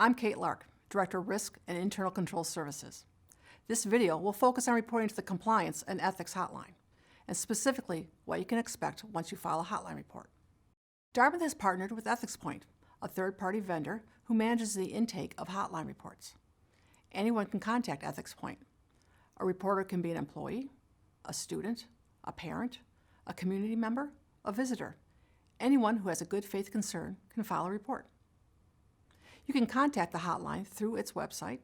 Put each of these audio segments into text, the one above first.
I'm Kate Lark, Director of Risk and Internal Control Services. This video will focus on reporting to the Compliance and Ethics Hotline, and specifically what you can expect once you file a hotline report. Dartmouth has partnered with EthicsPoint, a third-party vendor who manages the intake of hotline reports. Anyone can contact EthicsPoint. A reporter can be an employee, a student, a parent, a community member, a visitor. Anyone who has a good faith concern can file a report. You can contact the hotline through its website,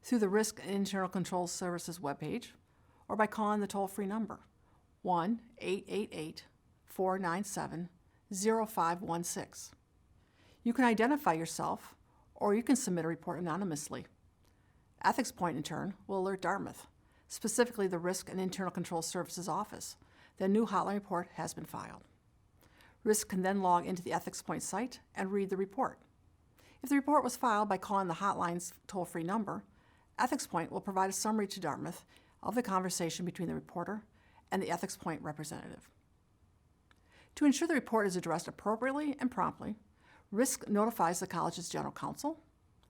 through the Risk and Internal Control Services webpage, or by calling the toll-free number 1-888-497-0516. You can identify yourself, or you can submit a report anonymously. EthicsPoint, in turn, will alert Dartmouth, specifically the Risk and Internal Control Services office, that a new hotline report has been filed. Risk can then log into the EthicsPoint site and read the report. If the report was filed by calling the hotline's toll-free number, EthicsPoint will provide a summary to Dartmouth of the conversation between the reporter and the EthicsPoint representative. To ensure the report is addressed appropriately and promptly, Risk notifies the college's general counsel,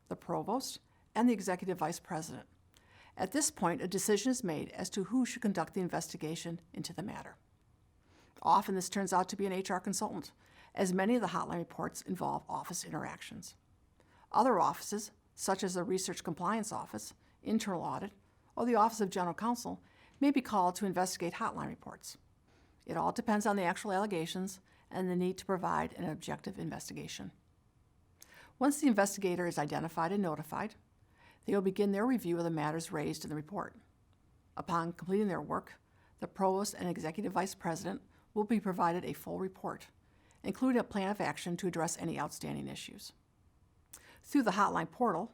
the provost, and the executive vice president. At this point, a decision is made as to who should conduct the investigation into the matter. Often this turns out to be an HR consultant, as many of the hotline reports involve office interactions. Other offices, such as the Research Compliance Office, Internal Audit, or the Office of General Counsel, may be called to investigate hotline reports. It all depends on the actual allegations and the need to provide an objective investigation. Once the investigator is identified and notified, they will begin their review of the matters raised in the report. Upon completing their work, the provost and executive vice president will be provided a full report, including a plan of action to address any outstanding issues. Through the hotline portal,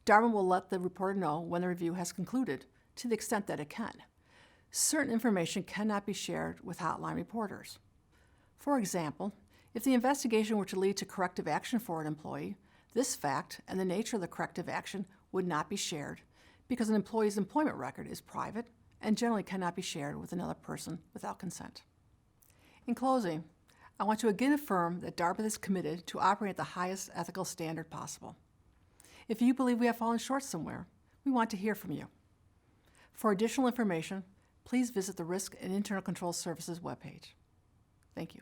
Dartmouth will let the reporter know when the review has concluded, to the extent that it can. Certain information cannot be shared with hotline reporters. For example, if the investigation were to lead to corrective action for an employee, this fact and the nature of the corrective action would not be shared because an employee's employment record is private and generally cannot be shared with another person without consent. In closing, I want to again affirm that Dartmouth is committed to operating at the highest ethical standard possible. If you believe we have fallen short somewhere, we want to hear from you. For additional information, please visit the Risk and Internal Control Services webpage. Thank you.